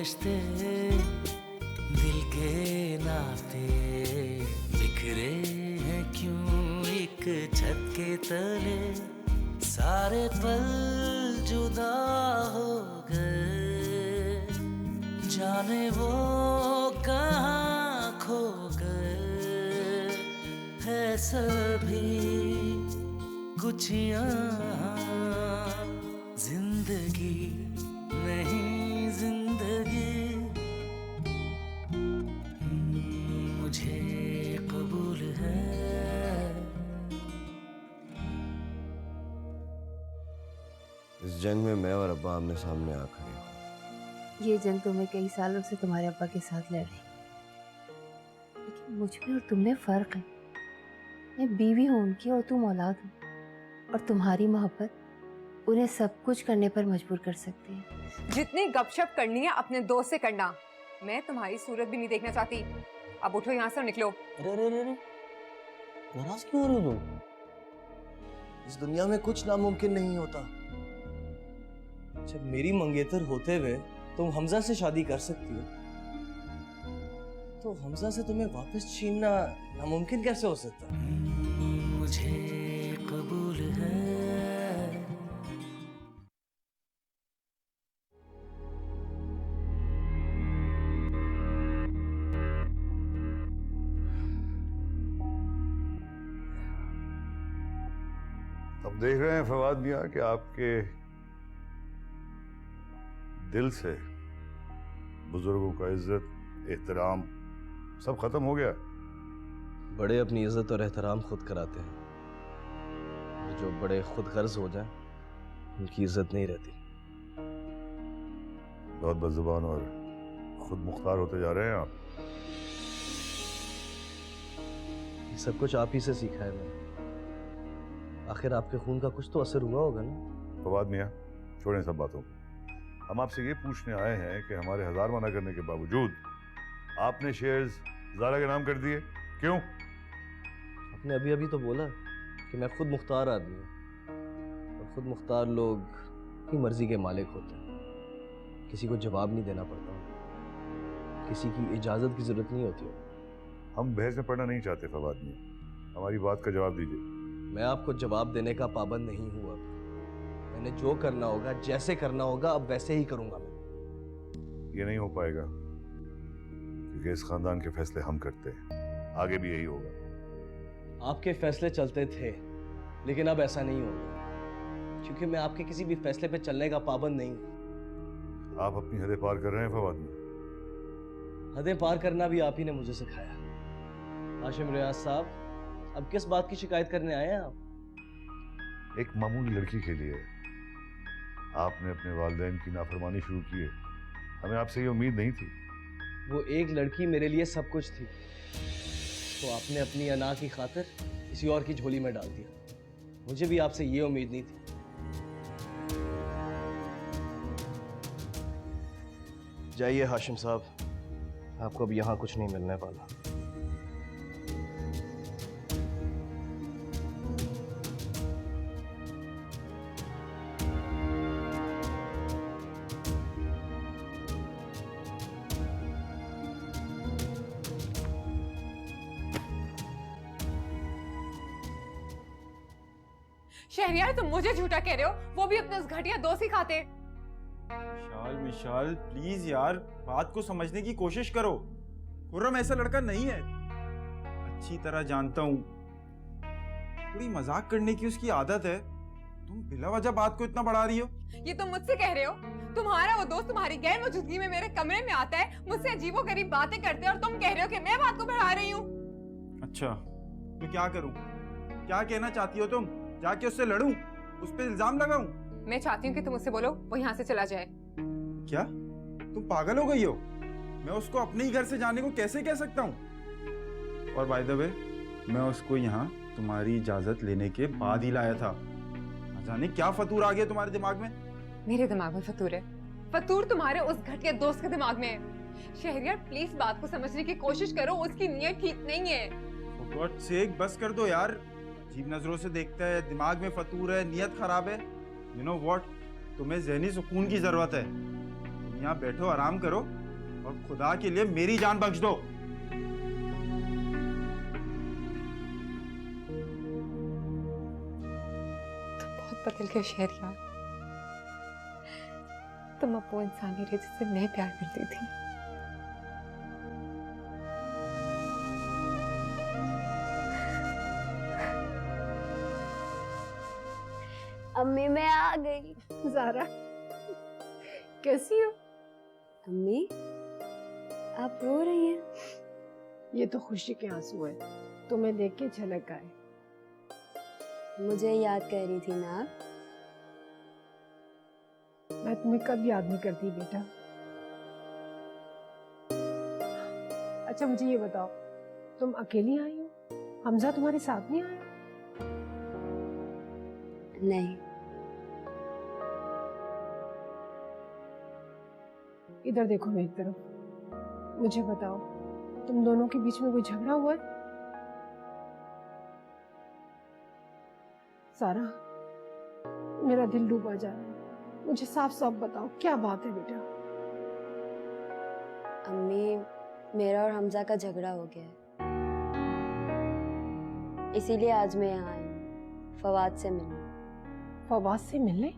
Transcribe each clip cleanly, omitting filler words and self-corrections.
रिश्ते दिल के नाते बिखरे हैं क्यों एक छत के तले, सारे पल जुदा हो गए, जाने वो कहाँ खो गए। है सभी कुछ यहाँ, जिंदगी नहीं जिंदगी। मुझे कबूल है। इस जंग में मैं और अब्बा आमने सामने आ खड़े हैं। ये जंग तो मैं कई सालों से तुम्हारे अब्बा के साथ लड़ रही, लेकिन मुझ में और तुम में फर्क है। मैं बीवी हूँ उनकी और तुम औलाद हो, और तुम्हारी मोहब्बत उन्हें सब कुछ करने पर मजबूर कर सकती है। जितनी गपशप करनी है अपने दोस्त से करना, मैं तुम्हारी सूरत भी नहीं देखना चाहती। अब उठो यहाँ से और निकलो। अरे अरे अरे, नाराज क्यों हो रही हो तुम? इस दुनिया में कुछ नामुमकिन नहीं होता। जब मेरी मंगेतर होते हुए तुम हमजा से शादी कर सकती हो, तो हमजा से तुम्हें वापस छीनना नामुमकिन कैसे हो सकता है? मुझे कबूल है। अब देख रहे हैं फवाद मियां कि आपके दिल से बुजुर्गों का इज्जत एहतराम सब खत्म हो गया। बड़े अपनी इज्जत और एहतराम खुद कराते हैं, और जो बड़े खुद गर्ज हो जाएं, उनकी इज्जत नहीं रहती। बहुत बदजुबान और खुद मुख्तार होते जा रहे हैं आप। ये सब कुछ आप ही से सीखा है मैंने। आखिर आपके खून का कुछ तो असर हुआ होगा ना? फवाद मियां, छोड़ें सब बातों को। हम आपसे ये पूछने आए हैं कि हमारे हजार मना करने के बावजूद आपने शेयर्स ज़ारा के नाम कर दिए, क्यों? आपने अभी अभी तो बोला कि मैं खुद मुख्तार आदमी हूँ, और खुद मुख्तार लोग अपनी मर्जी के मालिक होते हैं। किसी को जवाब नहीं देना पड़ता, किसी की इजाज़त की ज़रूरत नहीं होती। हम बहस में पढ़ना नहीं चाहते फवाद मियां, हमारी बात का जवाब दीजिए। मैं आपको जवाब देने का पाबंद नहीं हूँ। अब मैंने जो करना होगा, जैसे करना होगा, अब वैसे ही करूंगा मैं। ये नहीं हो पाएगा, क्योंकि इस खानदान के फैसले हम करते हैं, आगे भी यही होगा। आपके फैसले चलते थे, लेकिन अब ऐसा नहीं होगा, क्योंकि मैं आपके किसी भी फैसले पे चलने का पाबंद नहीं हूँ। आप अपनी हदें पार कर रहे हैं फवाद मियां। हदें पार करना भी आप ही ने मुझे सिखाया। हाशिम रियाज साहब, अब किस बात की शिकायत करने आए हैं आप? एक मामूली लड़की के लिए आपने अपने वालिदैन की नाफरमानी शुरू की है। हमें आपसे ये उम्मीद नहीं थी। वो एक लड़की मेरे लिए सब कुछ थी, तो आपने अपनी अना की खातिर किसी और की झोली में डाल दिया। मुझे भी आपसे ये उम्मीद नहीं थी। जाइए हाशिम साहब, आपको अब यहाँ कुछ नहीं मिलने वाला। शहरियार, तुम मुझे झूठा कह रहे हो, वो भी अपने उस घटिया दोस्त ही खाते। विशाल विशाल प्लीज यार, बात को समझने की कोशिश करो। खुर्रम ऐसा लड़का नहीं है, अच्छी तरह जानता हूं। थोड़ी मजाक करने की उसकी आदत है। तुम बिला वजह बात को इतना बढ़ा रही हो। ये तुम मुझसे कह रहे हो? तुम्हारा वो दोस्त तुम्हारी गैर मौजूदगी में मेरे कमरे में आता है, मुझसे अजीबोगरीब बातें करते हैं, और तुम कह रहे हो कि मैं बात को बढ़ा रही हूँ। अच्छा, तो क्या करूं? क्या कहना चाहती हो तुम? जाके उससे लड़ूं, उस पर इल्जाम लगाऊं? मैं चाहती हूँ कि तुम उससे बोलो वो यहाँ से चला जाए। क्या तुम पागल हो गई हो? मैं उसको अपने ही घर से जाने को कैसे कह सकता हूँ? और बाय द वे, मैं उसको यहाँ तुम्हारी इजाजत लेने के बाद ही लाया था। न जाने क्या फतूर आ गया तुम्हारे दिमाग में। मेरे दिमाग में फतूर है? फतूर तुम्हारे उस घटिया दोस्त के दिमाग में है। शहरियार प्लीज बात को समझने की कोशिश करो, उसकी नीयत ठीक नहीं है। For God's sake, बस कर दो यार। अजीब नजरों से देखता है, दिमाग में फतूर है, नीयत खराब है। You know what? तुम्हें ज़हनी सुकून की जरूरत है। तुम यहाँ बैठो, आराम करो और खुदा के लिए मेरी जान बख्श दो। तुम बहुत बदल गए शहरयार। तुम अब वो इंसान नहीं रहे जिससे मैं प्यार करती थी। अम्मी मैं आ गई। ज़ारा कैसी हो? अम्मी आप रो रही हैं? ये तो खुशी के आंसू है, तुम्हें देख के झलक आए। मुझे याद कर रही थी ना आप? मैं तुम्हें कब याद नहीं करती बेटा। अच्छा मुझे ये बताओ, तुम अकेली आई हो? हमजा तुम्हारे साथ नहीं आया? नहीं। इधर देखो मेरी तरफ, मुझे बताओ तुम दोनों के बीच में कोई झगड़ा हुआ है? सारा मेरा दिल डूबा जा रहा है, मुझे साफ साफ बताओ क्या बात है बेटा। अम्मी मेरा और हमजा का झगड़ा हो गया है, इसीलिए आज मैं यहाँ आई हूँ फवाद से मिलने। फवाद से मिलने?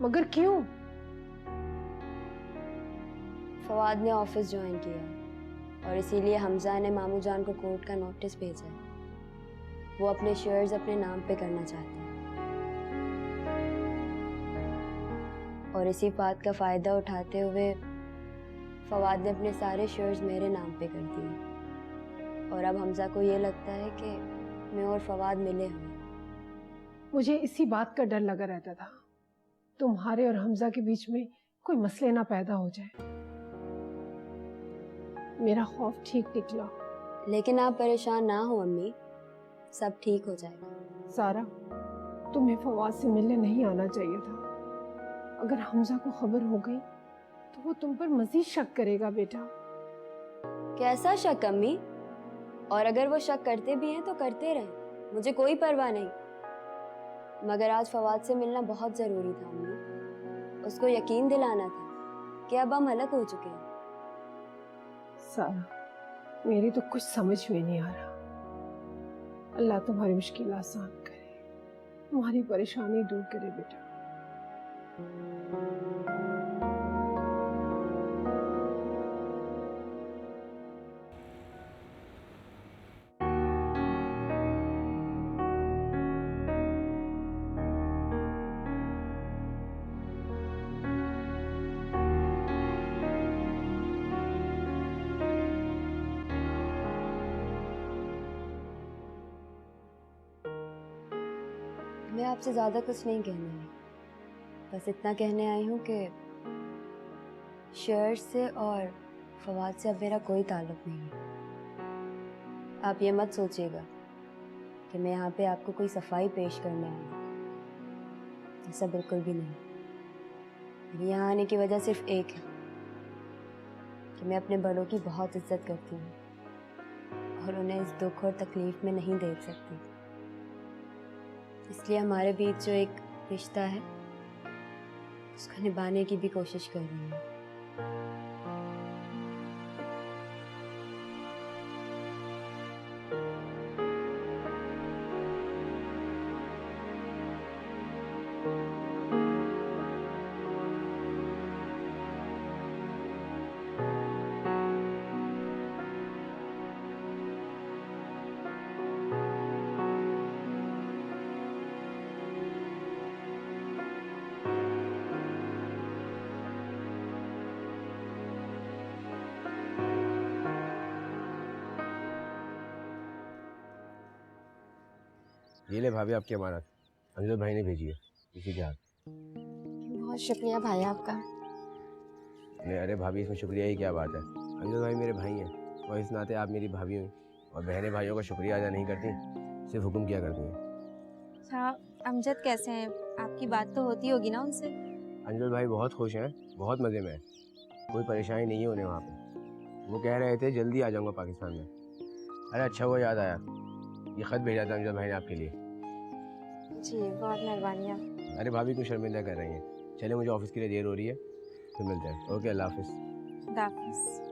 मगर क्यों? फवाद ने ऑफिस ज्वाइन किया और इसीलिए हमजा ने मामू जान को कोर्ट का नोटिस भेजा है। वो अपने शेयर्स अपने नाम पे करना चाहते हैं और इसी बात का फायदा उठाते हुए फवाद ने अपने सारे शेयर्स मेरे नाम पे कर दिए और अब हमजा को ये लगता है कि मैं और फवाद मिले हुए। मुझे इसी बात का डर लगा रहता था, तुम्हारे और हमजा के बीच में कोई मसले ना पैदा हो जाए। मेरा खौफ ठीक निकला। लेकिन आप परेशान ना हो अम्मी, सब ठीक हो जाएगा। सारा तुम्हें फवाद से मिलने नहीं आना चाहिए था। अगर हमजा को खबर हो गई तो वो तुम पर मजीद शक करेगा बेटा। कैसा शक अम्मी? और अगर वो शक करते भी हैं तो करते रहें, मुझे कोई परवाह नहीं। मगर आज फवाद से मिलना बहुत जरूरी था अम्मी। उसको यकीन दिलाना था कि अब हम अलग हो चुके हैं। सारा मेरी तो कुछ समझ में नहीं आ रहा। अल्लाह तुम्हारी मुश्किल आसान करे, तुम्हारी परेशानी दूर करे बेटा। मैं आपसे ज्यादा कुछ नहीं कहने आई, बस इतना कहने आई हूँ कि शेयर से और फवाद से अब मेरा कोई ताल्लुक नहीं है। आप ये मत सोचिएगा कि मैं यहाँ पे आपको कोई सफाई पेश करने आई हूँ, ऐसा बिल्कुल भी नहीं। मेरी यहाँ आने की वजह सिर्फ एक है कि मैं अपने बड़ों की बहुत इज्जत करती हूँ और उन्हें इस दुख और तकलीफ में नहीं देख सकती। इसलिए हमारे बीच जो एक रिश्ता है उसको निभाने की भी कोशिश कर रही हूँ। ये ले भाभी आपकी अमानत, अंजल भाई ने भेजी है, इसी के हाथ। बहुत शुक्रिया भाई आपका। नहीं अरे भाभी इसमें शुक्रिया ही क्या बात है। अंजल भाई मेरे भाई हैं और इस नाते आप मेरी भाभी हुई और बहनें भाइयों का शुक्रिया अदा नहीं करती, सिर्फ हुक्म किया करती हैं। अच्छा अमजद कैसे हैं? आपकी बात तो होती होगी ना उनसे? अंजल भाई बहुत खुश हैं, बहुत मज़े में हैं, कोई परेशानी नहीं है उन्हें वहाँ पे। वो कह रहे थे जल्दी आ जाऊँगा पाकिस्तान में। अरे अच्छा हुआ याद आया, ये ख़त भेजा था अंजल भाई ने आपके लिए। जी बहुत मेहरबानी। अरे भाभी क्यों शर्मिंदा कर रही हैं? चले मुझे ऑफिस के लिए देर हो रही है, फिर मिलते हैं। ओके, अल्लाह हाफिज। दाफिस।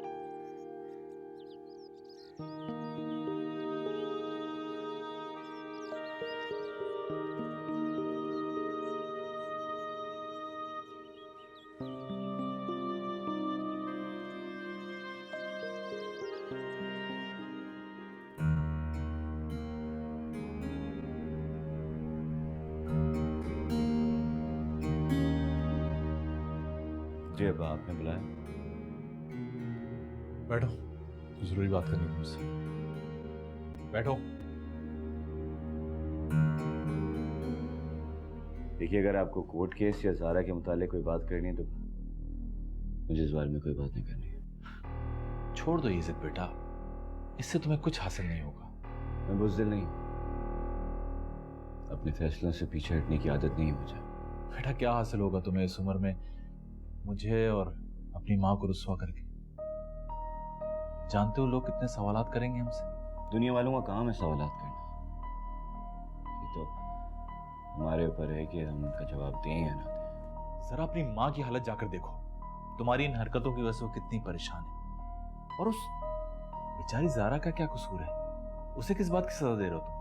जी अब्बा, आपने बुलाया? बैठो, जरूरी बात करनी है तुमसे। बैठो। देखिए, अगर आपको कोर्ट केस या ज़ारा के मुतालिक कोई बात करनी है तो मुझे इस बारे में कोई बात नहीं करनी है। छोड़ दो ये जिद बेटा, इससे तुम्हें कुछ हासिल नहीं होगा। मैं बुज़दिल नहीं, अपने फैसलों से पीछे हटने की आदत नहीं है मुझे। बेटा क्या हासिल होगा तुम्हें इस उम्र में मुझे और अपनी माँ को रुस्वा करके? जानते हो लोग कितने सवालात करेंगे हमसे। दुनिया वालों का काम है सवालात करना, ये तो हमारे ऊपर है कि हम उनका जवाब दें या ना दें। जरा अपनी माँ की हालत जाकर देखो, तुम्हारी इन हरकतों की वजह से वो कितनी परेशान है। और उस बेचारी ज़ारा का क्या कसूर है? उसे किस बात की सजा दे रहे हो तुम?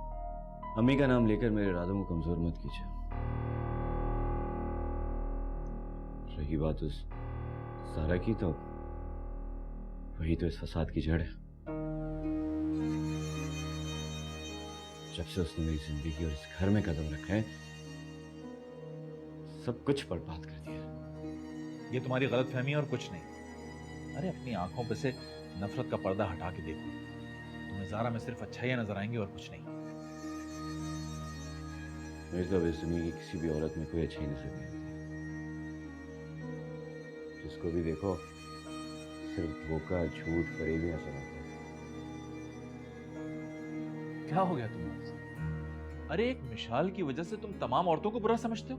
अम्मी का नाम लेकर मेरे इरादों को कमजोर मत कीजिए। रही बात उस ज़ारा की, तो वही तो इस फसाद की जड़ है। जब से उसने मेरी जिंदगी और इस घर में कदम रखा है, सब कुछ बर्बाद कर दिया। ये तुम्हारी गलत फहमी और कुछ नहीं। अरे अपनी आंखों पे से नफरत का पर्दा हटा के देखो, तुम्हें ज़ारा में सिर्फ अच्छाइयां नजर आएंगी और कुछ नहीं। मेरी तो इस दुनिया की किसी भी औरत में कोई अच्छाई नजर नहीं आती। जिसको भी देखो सिर्फ धोखा, झूठ, फरेबी नजर आते हैं। क्या हो गया तुम्हें? अरे एक मिसाल की वजह से तुम तमाम औरतों को बुरा समझते हो?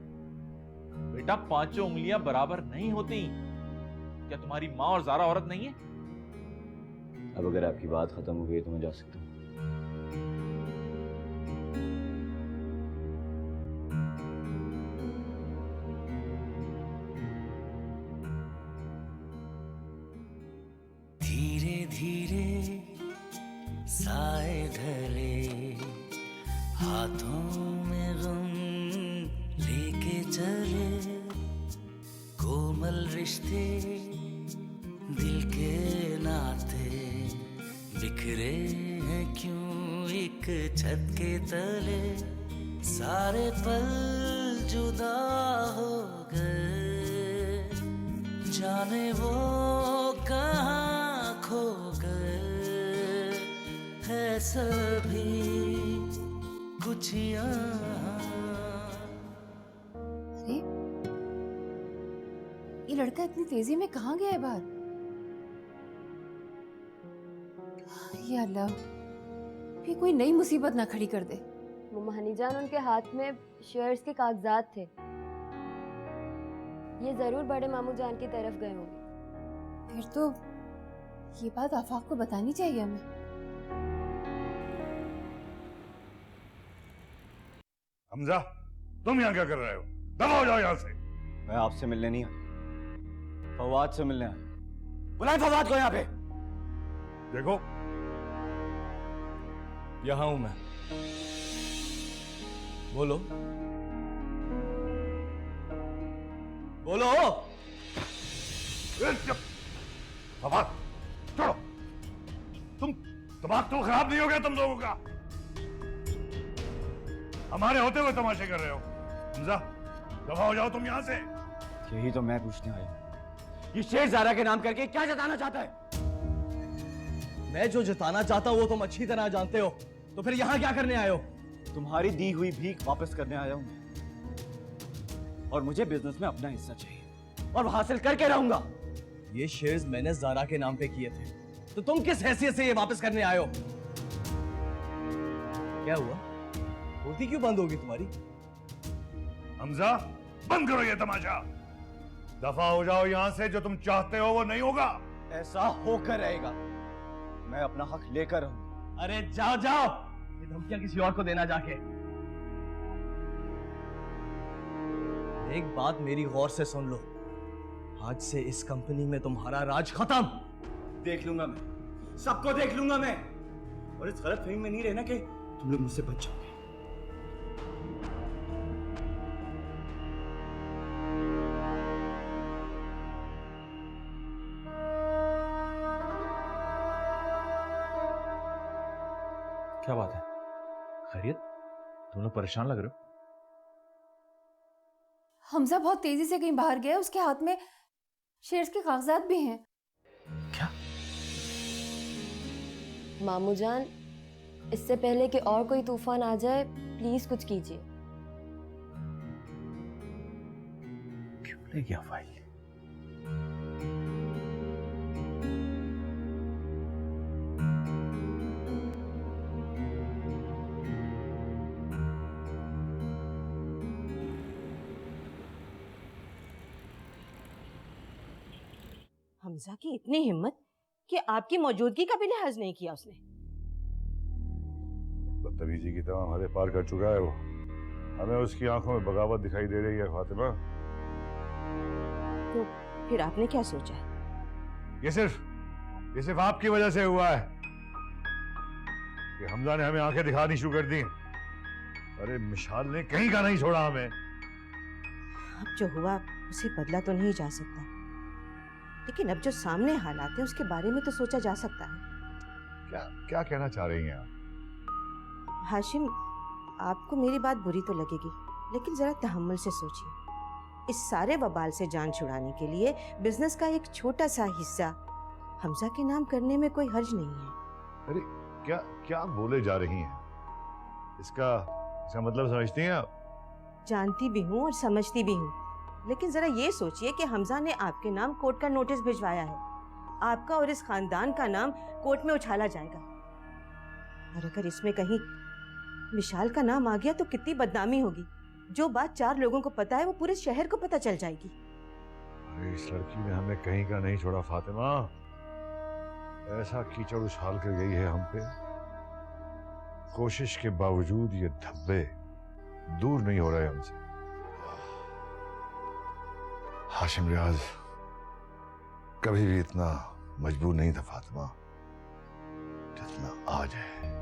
बेटा पांचों उंगलियां बराबर नहीं होती। क्या तुम्हारी माँ और ज़ारा औरत नहीं है? अब अगर आपकी बात खत्म हो गई तो मैं जा सकता हूँ। धीरे धीरे साए ढले, हाथों में गम लेके चले, कोमल रिश्ते दिल के नाते बिखरे हैं क्यों एक छत के तले, सारे पल जुदा हो गए, जाने वो कहाँ खो गए, है सभी कुछ यहाँ। अरे ये लड़का इतनी तेजी में कहाँ गया है बाहर? या अल्लाह, भी कोई नई मुसीबत ना खड़ी कर दे। वो महानीजान, उनके हाथ में शेयर्स के कागजात थे, ये जरूर बड़े मामू जान की तरफ गए होंगे। फिर तो ये बात आफाक को बतानी चाहिए हमें। हमजा, तुम यहाँ क्या कर रहे हो? दफा हो जाओ यहाँ से। मैं आपसे मिलने नहीं आया, फवाद से मिलने आया। बुलाए फवाद को यहाँ पे। देखो, यहाँ हूं मैं। बोलो बोलो। फवाद, छोड़ो। तुम दिमाग तो खराब नहीं हो गया तुम लोगों का? हमारे होते हुए तमाशे कर रहे हो। हमजा, दफा हो जाओ तुम यहाँ से। यही तो मैं पूछने आया, ये शेर ज़ारा के नाम करके क्या जताना चाहता है? मैं जो जताना चाहता हूं वो तुम अच्छी तरह जानते हो, तो फिर यहाँ क्या करने आए हो? तुम्हारी दी हुई भीख वापस करने आया हूं मैं, और मुझे बिजनेस में अपना हिस्सा चाहिए और हासिल करके रहूंगा। ये शेयर्स मैंने ज़ारा के नाम पे किए थे, तो तुम किस हैसियत से ये वापस करने आए हो? क्या हुआ? होती क्यों बंद होगी तुम्हारी? हमजा, बंद करो ये तमाशा। दफा हो जाओ यहाँ से। जो तुम चाहते हो वो नहीं होगा। ऐसा होकर रहेगा, मैं अपना हक लेकर रहूंगा। अरे जाओ जाओ, ये धमकियां किसी और को देना जाके। एक बात मेरी गौर से सुन लो, आज से इस कंपनी में तुम्हारा राज खत्म। देख लूंगा मैं, सबको देख लूंगा मैं, और इस गलत फहमी में नहीं रहना कि तुम लोग मुझसे बच जाओगे। क्या बात है? खैरियत? तुम लोग परेशान लग रहे हो। हमजा बहुत तेजी से कहीं बाहर गया, उसके हाथ में शेयर्स के कागजात भी हैं। क्या? मामू जान, इससे पहले कि और कोई तूफान आ जाए, प्लीज कुछ कीजिए। क्यों ले गया फाइल? हमजा की इतनी हिम्मत कि आपकी मौजूदगी का भी लिहाज नहीं किया उसने। बदतमीजी की तमाम हदें पार कर चुका है वो। हमें उसकी आंखों में बगावत दिखाई दे रही है फातिमा। तो फिर आपने क्या सोचा है? ये सिर्फ आपकी वजह से हुआ है कि हमजा ने हमें आंखें दिखानी शुरू कर दी। अरे मिशाल ने कहीं का नहीं छोड़ा हमें। अब जो हुआ उसे बदला तो नहीं जा सकता, लेकिन अब जो सामने हालात है उसके बारे में तो सोचा जा सकता है। क्या कहना चाह रही हैं आप? हाशिम, आपको मेरी बात बुरी तो लगेगी, लेकिन जरा तहम्मुल से सोचिए। इस सारे वबाल से जान छुड़ाने के लिए बिजनेस का एक छोटा सा हिस्सा हमजा के नाम करने में कोई हर्ज नहीं है। अरे क्या बोले जा रही हैं? इसका मतलब समझती हैं आप? जानती भी हूँ और समझती भी हूँ, लेकिन जरा ये सोचिए कि हमजा ने आपके नाम कोर्ट का नोटिस भिजवाया है। आपका और इस खानदान का नाम कोर्ट में उछाला जाएगा, और अगर इसमें कहीं विशाल का नाम आ गया तो कितनी बदनामी होगी। जो बात 4 लोगों को पता है वो पूरे शहर को पता चल जाएगी। अरे इस लड़की ने हमें कहीं का नहीं छोड़ा फातिमा। ऐसा कीचड़ उछाल कर गई है हम पे, कोशिश के बावजूद ये धब्बे दूर नहीं हो रहे हमसे। हाशिम रियाज कभी भी इतना मजबूर नहीं था फातिमा जितना आज है।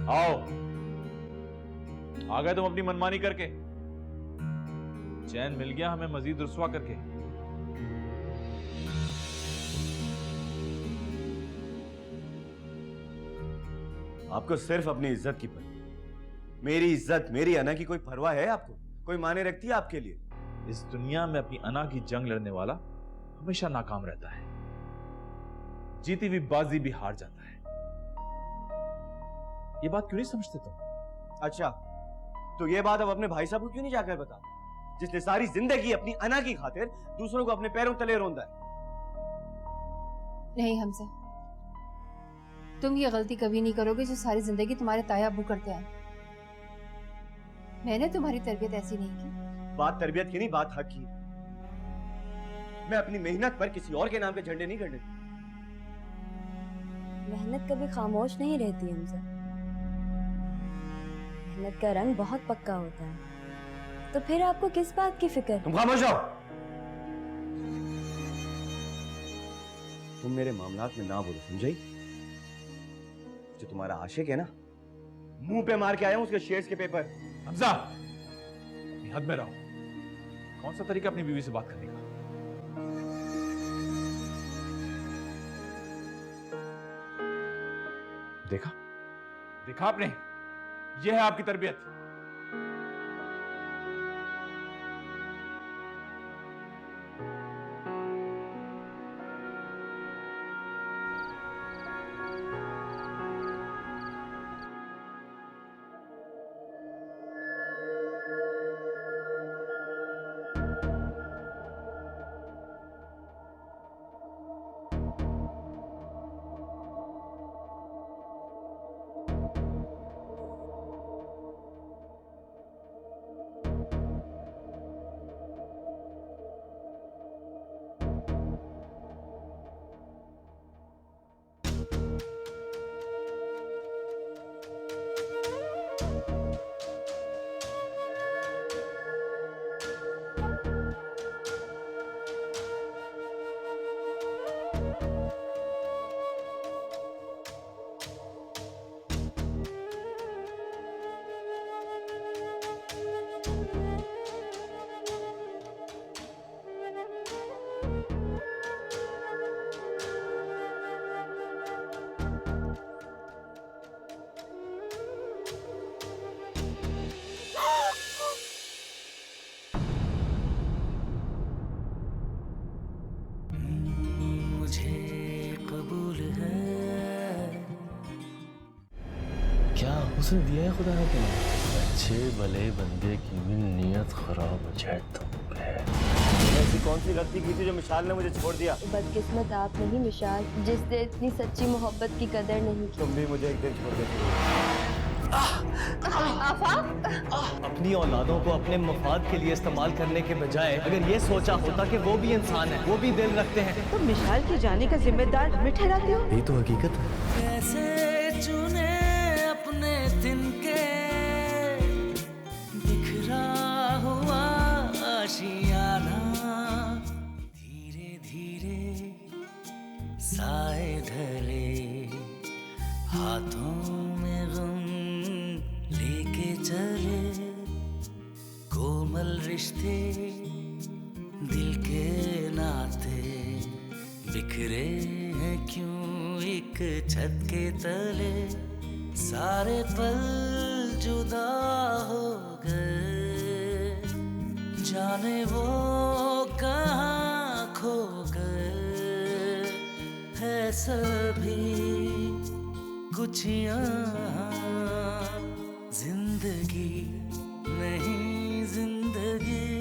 आओ, आ गए तुम अपनी मनमानी करके। चैन मिल गया हमें मजीद रुस्वा करके। आपको सिर्फ अपनी इज्जत की परवाह। मेरी इज्जत, मेरी अना की कोई परवाह है आपको? कोई माने रखती है आपके लिए? इस दुनिया में अपनी अना की जंग लड़ने वाला हमेशा नाकाम रहता है, जीती हुई बाजी भी हार जाता है। ये बात क्यों नहीं समझते तुम? अच्छा, तो ये बात अब अपने भाई साहब को क्यों नहीं जाकर बता, जिसने सारी जिंदगी अपनी अना की खातिर दूसरों को अपने पैरों तले रोंदा है? नहीं हमजा, तुम ये गलती कभी नहीं करोगे जो सारी जिंदगी तुम्हारे ताया अब्बू करते आए। मैंने तुम्हारी तरबियत ऐसी नहीं की। बात तरबियत की नहीं, बात हक की। मैं अपनी मेहनत पर किसी और के नाम के झंडे नहीं करने। मेहनत कभी खामोश नहीं रहती हमजा। मेहनत का रंग बहुत पक्का होता है, तो फिर आपको किस बात की फिक्र? तुम खामोश रहो। तुम मेरे मामलात में ना बोलो, समझी? जो तुम्हारा आशिक है ना, मुंह पे मार के आया हूं उसके शेयर्स के पेपर। हमजा, हद में रहो। कौन सा तरीका अपनी बीवी से बात करने का? देखा आपने? यह है आपकी तरबियत। उसने दिया है खुदा ने तुम्हें? अच्छे भले बंदे की भी नीयत खराब हो जाए तो ऐसी कौन सी गलती की थी जो मिशाल ने मुझे छोड़ दिया? बदकिस्मत आप नहीं मिशाल, जिसने इतनी सच्ची मोहब्बत की कदर नहीं की। तुम भी मुझे एक दिन छोड़ देती। अपनी औलादों को अपने मफाद के लिए इस्तेमाल करने के बजाय अगर ये सोचा होता कि वो भी इंसान है, वो भी दिल रखते हैं, तो मिशाल के जाने का जिम्मेदार हमें ठहराते हो? यही तो हकीकत है। कैसे चुने अपने तिनके, बिखरा हुआ आशियाना, धीरे धीरे साए ढले, हाथों में गम लेके चले, कोमल रिश्ते दिल के नाते बिखरे हैं क्यों एक छत के तले, सारे पल जुदा हो गए, जाने वो कहाँ खो गए, है सभी कुछ यहाँ, जिंदगी नहीं जिंदगी